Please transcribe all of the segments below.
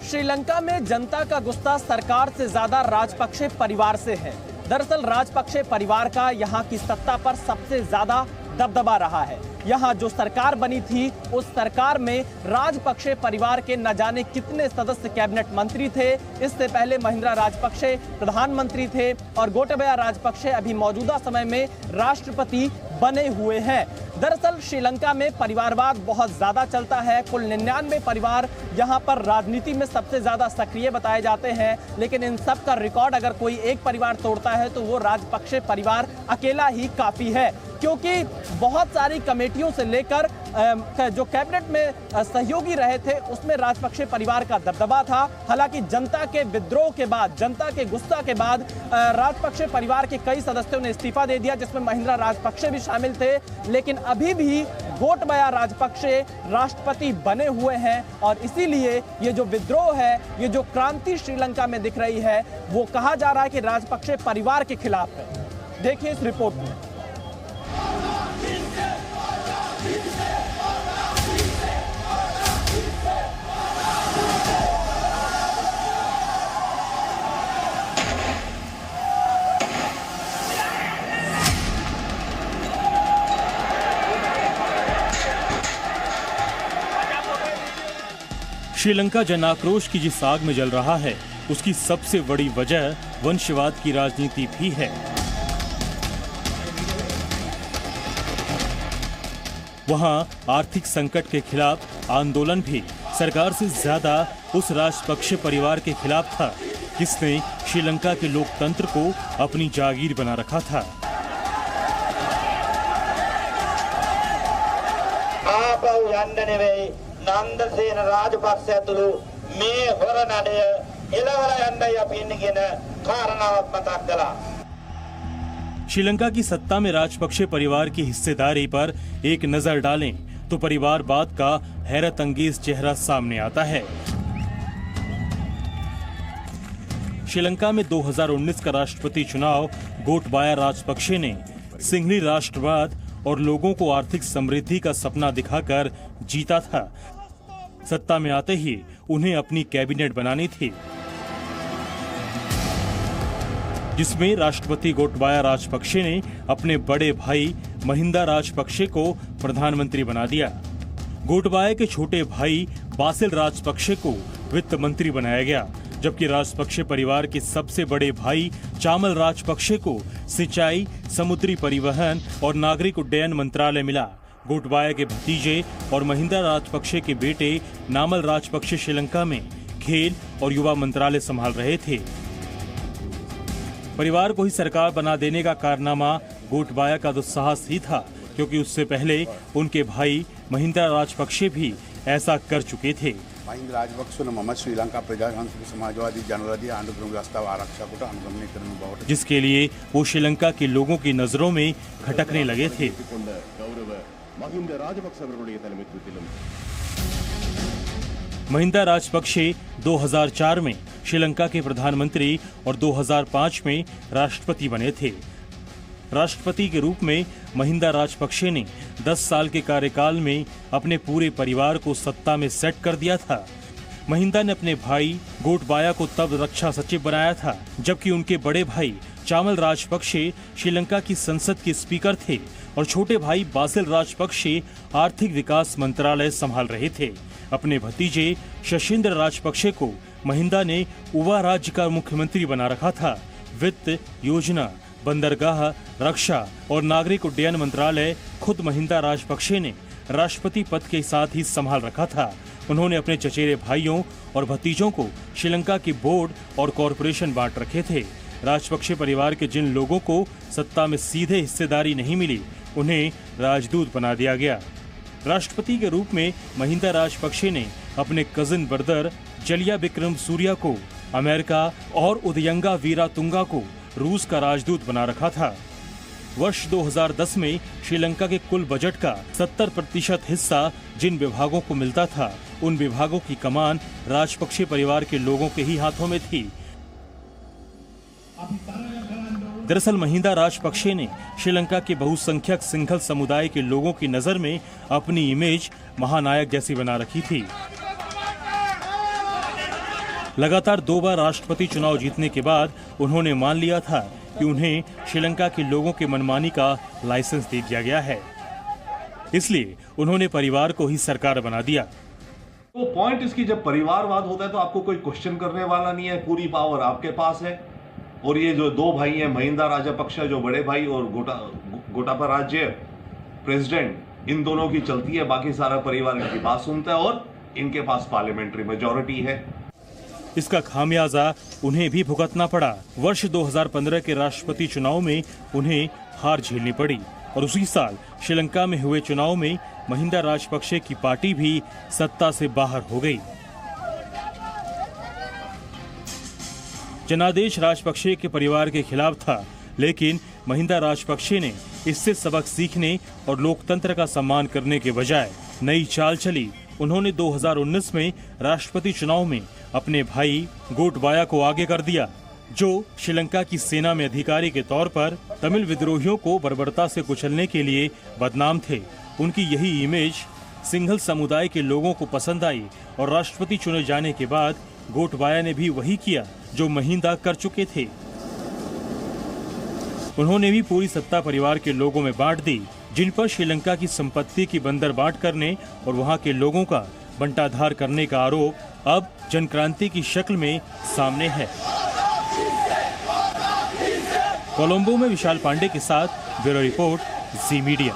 श्रीलंका में जनता का गुस्सा सरकार से ज्यादा राजपक्षे परिवार से है। दरअसल राजपक्षे परिवार का यहां की सत्ता पर सबसे ज्यादा दबदबा रहा है। यहां जो सरकार बनी थी उस सरकार में राजपक्षे परिवार के न जाने कितने सदस्य कैबिनेट मंत्री थे। इससे पहले महिंद्रा राजपक्षे प्रधानमंत्री थे और गोटाबाया राजपक्षे अभी मौजूदा समय में राष्ट्रपति बने हुए हैं। दरअसल श्रीलंका में परिवारवाद बहुत ज्यादा चलता है। कुल 99 परिवार यहां पर राजनीति में सबसे ज्यादा सक्रिय बताए जाते हैं, लेकिन इन सब का रिकॉर्ड अगर कोई एक परिवार तोड़ता है तो वो राजपक्षे परिवार अकेला ही काफी है, क्योंकि बहुत सारी कमेटियों से लेकर जो कैबिनेट में सहयोगी रहे थे उसमें राजपक्षे परिवार का दबदबा था। हालांकि जनता के विद्रोह के बाद, जनता के गुस्सा के बाद राजपक्षे परिवार के कई सदस्यों ने इस्तीफा दे दिया, जिसमें महिंद्रा राजपक्षे भी शामिल थे। लेकिन अभी भी गोटाबाया राजपक्षे राष्ट्रपति बने हुए हैं और इसीलिए ये जो विद्रोह है, ये जो क्रांति श्रीलंका में दिख रही है, वो कहा जा रहा है कि राजपक्षे परिवार के खिलाफ है। देखिए इस रिपोर्ट में। श्रीलंका जन आक्रोश की जिस आग में जल रहा है उसकी सबसे बड़ी वजह वंशवाद की राजनीति भी है। वहां आर्थिक संकट के खिलाफ आंदोलन भी सरकार से ज्यादा उस राजपक्षे परिवार के खिलाफ था जिसने श्रीलंका के लोकतंत्र को अपनी जागीर बना रखा था। නන්දසේන රාජපක්ෂ ඇතුළු මේ හොර නඩය එළවලා යන්නයි අපි ඉන්නේ කියන කාරණාවක් මතක් කළා। श्रीलंका की सत्ता में राजपक्षे परिवार की हिस्सेदारी पर एक नजर डालें तो परिवारवाद का हैरत अंगेज चेहरा सामने आता है। श्रीलंका में 2019 का राष्ट्रपति चुनाव गोटाबाया राजपक्षे ने सिंहली राष्ट्रवाद और लोगों को आर्थिक समृद्धि का सपना दिखाकर जीता था। सत्ता में आते ही उन्हें अपनी कैबिनेट बनानी थी, जिसमें राष्ट्रपति गोटाबाया राजपक्षे ने अपने बड़े भाई महिंदा राजपक्षे को प्रधानमंत्री बना दिया। गोटाबाया के छोटे भाई बासिल राजपक्षे को वित्त मंत्री बनाया गया, जबकि राजपक्षे परिवार के सबसे बड़े भाई चामल राजपक्षे को सिंचाई, समुद्री परिवहन और नागरिक उड्डयन मंत्रालय मिला। गोटाबाया के भतीजे और महिंदा राजपक्षे के बेटे नामल राजपक्षे श्रीलंका में खेल और युवा मंत्रालय संभाल रहे थे। परिवार को ही सरकार बना देने का कारनामा गोटाबाया का दुस्साहस ही था, क्योंकि उससे पहले उनके भाई महिंदा राजपक्षे भी ऐसा कर चुके थे। महिंदा राजपक्षे मम श्रीलंका प्रजातांत्रिक समाजवादी जनवादी आंदोलन व्यवस्था आरक्षा को अनुगमन करने बहुत, जिसके लिए वो श्रीलंका के लोगों की नजरों में खटकने लगे थे। महिंदा राजपक्षे 2004 में श्रीलंका के प्रधानमंत्री और 2005 में राष्ट्रपति बने थे। राष्ट्रपति के रूप में महिंदा राजपक्षे ने 10 साल के कार्यकाल में अपने पूरे परिवार को सत्ता में सेट कर दिया था। महिंदा ने अपने भाई गोटाबाया को तब रक्षा सचिव बनाया था, जबकि उनके बड़े भाई चामल राजपक्षे श्रीलंका की संसद के स्पीकर थे और छोटे भाई बासिल राजपक्षे आर्थिक विकास मंत्रालय संभाल रहे थे। अपने भतीजे शशिंद्र राजपक्षे को महिंदा ने उवा राज्य का मुख्यमंत्री बना रखा था। वित्त, योजना, बंदरगाह, रक्षा और नागरिक उड्डयन मंत्रालय खुद महिंदा राजपक्षे ने राष्ट्रपति पद के साथ ही संभाल रखा था। उन्होंने अपने चचेरे भाइयों और भतीजों को श्रीलंका की बोर्ड और कॉरपोरेशन बांट रखे थे। राजपक्षे परिवार के जिन लोगों को सत्ता में सीधे हिस्सेदारी नहीं मिली, उन्हें राजदूत बना दिया गया। राष्ट्रपति के रूप में महिंदा राजपक्षे ने अपने कजिन ब्रदर जलिया विक्रम सूर्या को अमेरिका और उदयंगा वीरातुंगा को रूस का राजदूत बना रखा था। वर्ष 2010 में श्रीलंका के कुल बजट का 70% हिस्सा जिन विभागों को मिलता था, उन विभागों की कमान राजपक्षे परिवार के लोगों के ही हाथों में थी। दरअसल महिंदा राजपक्षे ने श्रीलंका के बहुसंख्यक सिंघल समुदाय के लोगों की नजर में अपनी इमेज महानायक जैसी बना रखी थी। लगातार 2 बार राष्ट्रपति चुनाव जीतने के बाद उन्होंने मान लिया था कि उन्हें श्रीलंका के लोगों के मनमानी का लाइसेंस दे दिया गया है, इसलिए उन्होंने परिवार को ही सरकार बना दिया। वो पॉइंट इसकी, जब परिवारवाद होता है तो आपको कोई क्वेश्चन करने वाला नहीं है, पूरी पावर आपके पास है। और ये जो 2 भाई हैं, महिंदा राजपक्षा जो बड़े भाई और गोटाबया राज्य प्रेसिडेंट, इन दोनों की चलती है, बाकी सारा परिवार इनकी बात सुनता है और इनके पास पार्लियामेंट्री मेजॉरिटी है। इसका खामियाजा उन्हें भी भुगतना पड़ा। वर्ष 2015 के राष्ट्रपति चुनाव में उन्हें हार झेलनी पड़ी और उसी साल श्रीलंका में हुए चुनाव में महिंदा राजपक्षे की पार्टी भी सत्ता से बाहर हो गई। जनादेश राजपक्षे के परिवार के खिलाफ था, लेकिन महिंदा राजपक्षे ने इससे सबक सीखने और लोकतंत्र का सम्मान करने के बजाय नई चाल चली। उन्होंने 2019 में राष्ट्रपति चुनाव में अपने भाई गोटबाया को आगे कर दिया, जो श्रीलंका की सेना में अधिकारी के तौर पर तमिल विद्रोहियों को बर्बरता से कुचलने के लिए बदनाम थे। उनकी यही इमेज सिंघल समुदाय के लोगों को पसंद आई और राष्ट्रपति चुने जाने के बाद गोटबाया ने भी वही किया जो महिंदा कर चुके थे। उन्होंने भी पूरी सत्ता परिवार के लोगों में बांट दी, जिन पर श्रीलंका की संपत्ति की बंदरबाट करने और वहां के लोगों का बंटाधार करने का आरोप अब जनक्रांति की शक्ल में सामने है। कोलंबो में विशाल पांडे के साथ ब्यूरो रिपोर्ट, जी मीडिया।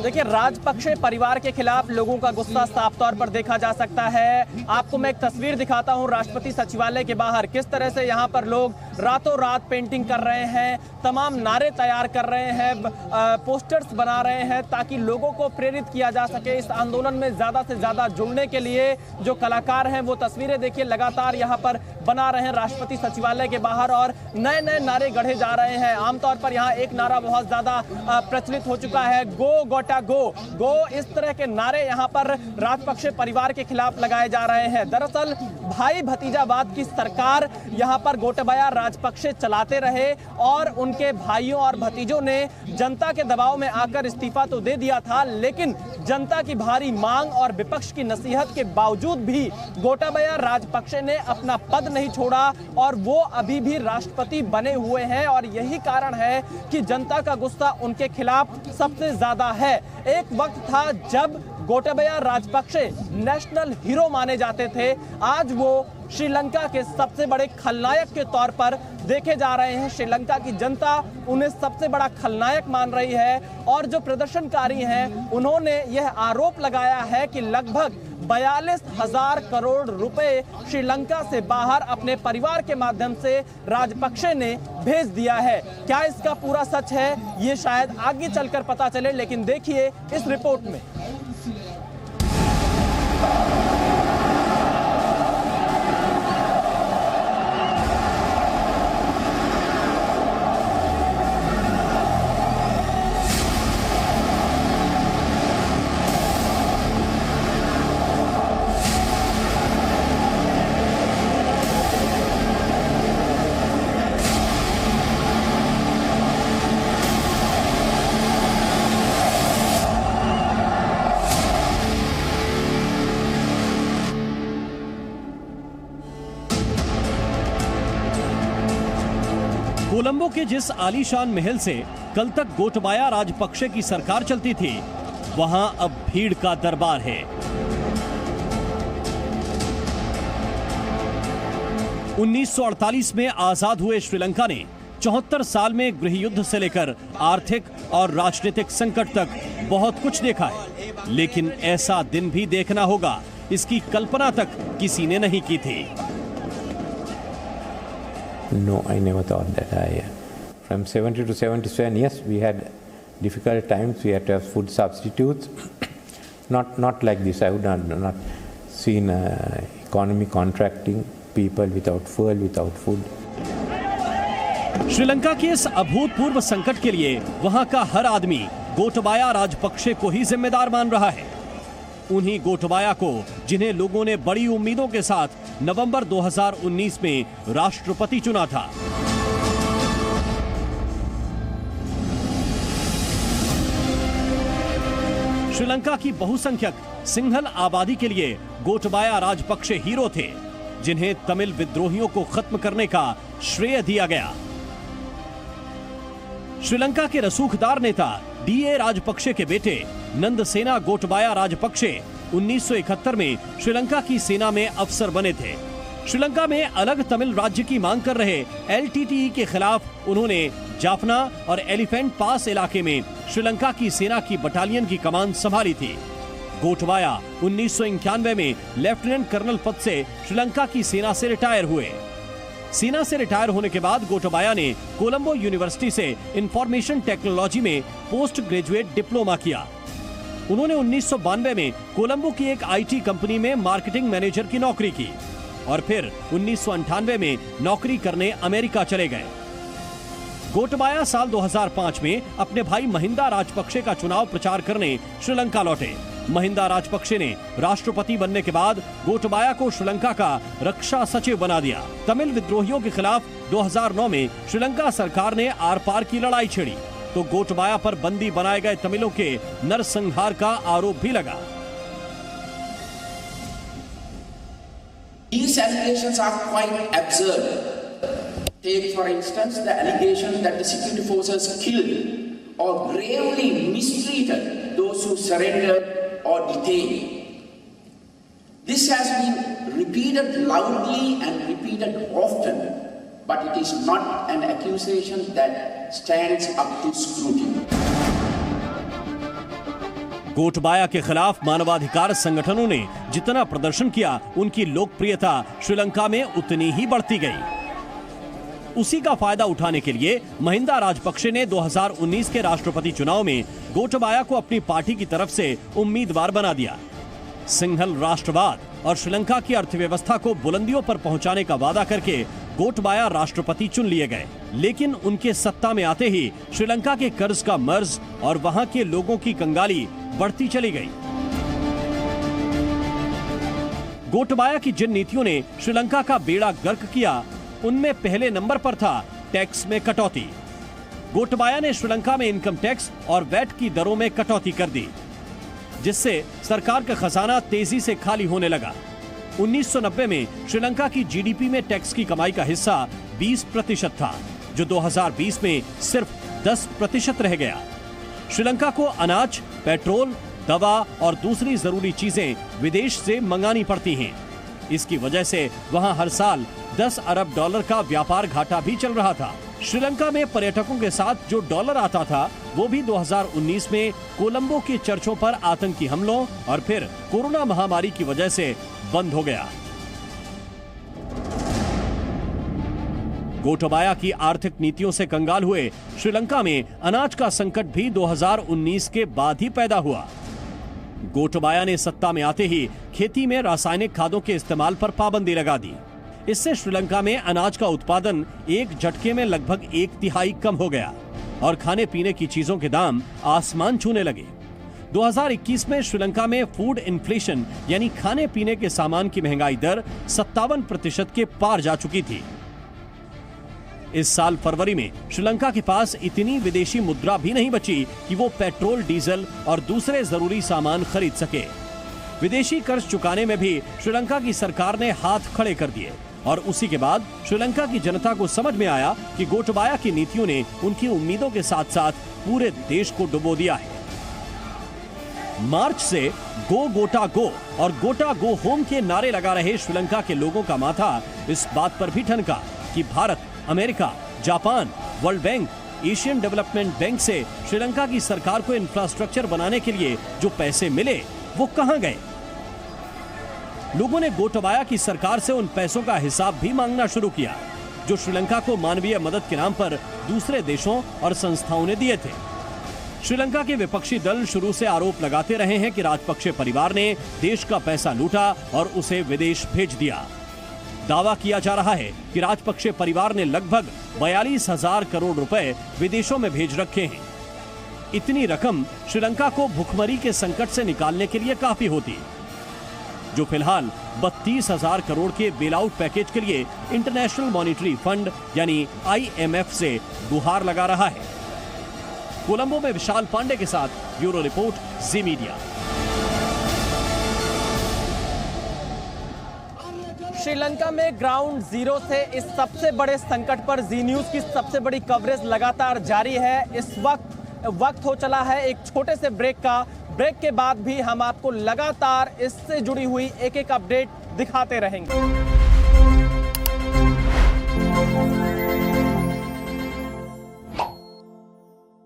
देखिए, राजपक्षे परिवार के खिलाफ लोगों का गुस्सा साफ तौर पर देखा जा सकता है। आपको मैं एक तस्वीर दिखाता हूं राष्ट्रपति सचिवालय के बाहर, किस तरह से यहां पर लोग रातों रात पेंटिंग कर रहे हैं, तमाम नारे तैयार कर रहे हैं, पोस्टर्स बना रहे हैं ताकि लोगों को प्रेरित किया जा सके इस आंदोलन में ज्यादा से ज्यादा जुड़ने के लिए। जो कलाकार हैं वो तस्वीरें देखिए लगातार यहाँ पर बना रहे हैं राष्ट्रपति सचिवालय के बाहर और नए नए नारे गढ़े जा रहे हैं। आमतौर पर यहाँ एक नारा बहुत ज्यादा प्रचलित हो चुका है, गो गोटा गो गो। इस तरह के नारे यहाँ पर राजपक्षे परिवार के खिलाफ लगाए जा रहे हैं। दरअसल भाई भतीजावाद की सरकार यहाँ पर गोटाबया राजपक्षे चलाते रहे और उनके भाइयों और भतीजों ने जनता के दबाव में आकर इस्तीफा तो दे दिया था, लेकिन जनता की भारी मांग और विपक्ष की नसीहत के बावजूद भी गोटाबया राजपक्षे ने अपना पद नहीं छोड़ा और वो अभी भी राष्ट्रपति बने हुए हैं। और यही कारण है कि जनता का गुस्सा उनके खिलाफ सबसे ज्यादा है। एक वक्त था जब गोटाबया राजपक्षे नेशनल हीरो माने जाते थे, आज वो श्रीलंका के सबसे बड़े खलनायक के तौर पर देखे जा रहे हैं। श्रीलंका की जनता उन्हें सबसे बड़ा खलनायक मान रही है और जो प्रदर्शनकारी हैं उन्होंने यह आरोप लगाया है कि लगभग 42,000 करोड़ रुपए श्रीलंका से बाहर अपने परिवार के माध्यम से राजपक्षे ने भेज दिया है। क्या इसका पूरा सच है, ये शायद आगे चलकर पता चले, लेकिन देखिए इस रिपोर्ट में। कोलंबो के जिस आलीशान महल से कल तक गोटाबया राजपक्षे की सरकार चलती थी, वहां अब भीड़ का दरबार है। 1948 में आजाद हुए श्रीलंका ने 74 साल में गृह युद्ध से लेकर आर्थिक और राजनीतिक संकट तक बहुत कुछ देखा है, लेकिन ऐसा दिन भी देखना होगा, इसकी कल्पना तक किसी ने नहीं की थी। No, I never thought that. From 70 to 77, yes, we had difficult times. We had to have food substitutes. Not like this. I would not seen economy contracting, people without fuel, without food. Sri Lanka के इस अभूतपूर्व संकट के लिए वहां का हर आदमी गोटाबया राजपक्षे को ही जिम्मेदार मान रहा है। उन्हीं गोटाबया को जिन्हें लोगों ने बड़ी उम्मीदों के साथ नवंबर 2019 में राष्ट्रपति चुना था। श्रीलंका की बहुसंख्यक सिंहल आबादी के लिए गोटबाया राजपक्षे हीरो थे, जिन्हें तमिल विद्रोहियों को खत्म करने का श्रेय दिया गया। श्रीलंका के रसूखदार नेता डीए राजपक्षे के बेटे नंदसेना गोटबाया राजपक्षे 1971 में श्रीलंका की सेना में अफसर बने थे। श्रीलंका में अलग तमिल राज्य की मांग कर रहे एलटीटीई के खिलाफ उन्होंने जाफना और एलिफेंट पास इलाके में श्रीलंका की सेना की बटालियन की कमान संभाली थी। गोटबाया 1991 में लेफ्टिनेंट कर्नल पद से श्रीलंका की सेना से रिटायर हुए। सेना से रिटायर होने के बाद गोटबाया ने कोलंबो यूनिवर्सिटी से इंफॉर्मेशन टेक्नोलॉजी में पोस्ट ग्रेजुएट डिप्लोमा किया। उन्होंने 1992 में कोलंबो की एक आईटी कंपनी में मार्केटिंग मैनेजर की नौकरी की और फिर 1998 में नौकरी करने अमेरिका चले गए। गोटबाया साल 2005 में अपने भाई महिंदा राजपक्षे का चुनाव प्रचार करने श्रीलंका लौटे। महिंदा राजपक्षे ने राष्ट्रपति बनने के बाद गोटबाया को श्रीलंका का रक्षा सचिव बना दिया। तमिल विद्रोहियों के खिलाफ 2009 में श्रीलंका सरकार ने आर पार की लड़ाई छेड़ी तो गोटबाया पर बंदी बनाए गए तमिलों के नरसंहार का आरोप भी लगा। These allegations are quite absurd. Take for instance the allegation that the security forces killed or gravely mistreated those who surrendered or detained. This has been repeated loudly and repeated often, but it is not an accusation that stands up to scrutiny. Gotabaya के खिलाफ मानवाधिकार संगठनों ने जितना प्रदर्शन किया, उनकी लोकप्रियता श्रीलंका में उतनी ही बढ़ती गई। उसी का फायदा उठाने के लिए महिंदा राजपक्षे ने 2019 के राष्ट्रपति चुनाव में गोटबाया को अपनी पार्टी की तरफ से उम्मीदवार बना दिया। सिंहल राष्ट्रवाद और श्रीलंका की अर्थव्यवस्था को बुलंदियों पर पहुंचाने का वादा करके गोटबाया राष्ट्रपति चुन लिए गए, लेकिन उनके सत्ता में आते ही श्रीलंका के कर्ज का मर्ज और वहां के लोगों की कंगाली बढ़ती चली गई। गोटबाया की जिन नीतियों ने श्रीलंका का बेड़ा गर्क किया, उनमें पहले नंबर पर था टैक्स में कटौती। गोटबाया ने श्रीलंका में इनकम टैक्स और वैट की दरों में कटौती कर दी, जिससे सरकार का खजाना तेजी से खाली होने लगा। 1990 में श्रीलंका की जीडीपी में टैक्स की कमाई का हिस्सा 20% था, जो 2020 में सिर्फ 10% रह गया। श्रीलंका को अनाज, पेट्रोल, दवा और दूसरी जरूरी चीजें विदेश से मंगानी पड़ती हैं। इसकी वजह से वहां हर साल 10 अरब डॉलर का व्यापार घाटा भी चल रहा था। श्रीलंका में पर्यटकों के साथ जो डॉलर आता था, वो भी 2019 में कोलंबो के चर्चों पर आतंकी हमलों और फिर कोरोना महामारी की वजह से बंद हो गया। गोटबाया की आर्थिक नीतियों से कंगाल हुए श्रीलंका में अनाज का संकट भी 2019 के बाद ही पैदा हुआ। गोटबाया ने सत्ता में आते ही खेती में रासायनिक खादों के इस्तेमाल पर पाबंदी लगा दी। इससे श्रीलंका में अनाज का उत्पादन एक झटके में लगभग 1/3 कम हो गया और खाने पीने की चीजों के दाम आसमान छूने लगे। 2021 में श्रीलंका में फूड इन्फ्लेशन यानी खाने पीने के सामान की महंगाई दर 57% के पार जा चुकी थी। इस साल फरवरी में श्रीलंका के पास इतनी विदेशी मुद्रा भी नहीं बची कि वो पेट्रोल, डीजल और दूसरे जरूरी सामान खरीद सके। विदेशी कर्ज चुकाने में भी श्रीलंका की सरकार ने हाथ खड़े कर दिए और उसी के बाद श्रीलंका की जनता को समझ में आया कि गोटबाया की नीतियों ने उनकी उम्मीदों के साथ साथ पूरे देश को डुबो दिया है। मार्च से गो गोटा गो और गोटा गो होम के नारे लगा रहे श्रीलंका के लोगों का माथा इस बात पर भी ठनका कि Bharat, America, Japan, world bank, Asian development bank से श्रीलंका की सरकार को इंफ्रास्ट्रक्चर बनाने के लिए जो पैसे मिले वो कहां गए। लोगों ने गोटबाया की सरकार से उन पैसों का हिसाब भी मांगना शुरू किया जो श्रीलंका को मानवीय मदद के नाम पर दूसरे देशों और संस्थाओं ने दिए थे। श्रीलंका के विपक्षी दल शुरू से आरोप लगाते रहे हैं कि राजपक्षे परिवार ने देश का पैसा लूटा और उसे विदेश भेज दिया। दावा किया जा रहा है कि राजपक्षे परिवार ने लगभग 42,000 करोड़ रुपए विदेशों में भेज रखे हैं। इतनी रकम श्रीलंका को भुखमरी के संकट से निकालने के लिए काफी होती, जो फिलहाल 32,000 करोड़ के बेलआउट पैकेज के लिए इंटरनेशनल मॉनिटरी फंड यानी IMF से गुहार लगा रहा है। कोलंबो में विशाल पांडे के साथ ब्यूरो रिपोर्ट, जी मीडिया। श्रीलंका में ग्राउंड जीरो से इस सबसे बड़े संकट पर जी न्यूज की सबसे बड़ी कवरेज लगातार जारी है। इस वक्त हो चला है एक छोटे से ब्रेक का। ब्रेक के बाद भी हम आपको लगातार इससे जुड़ी हुई एक एक अपडेट दिखाते रहेंगे।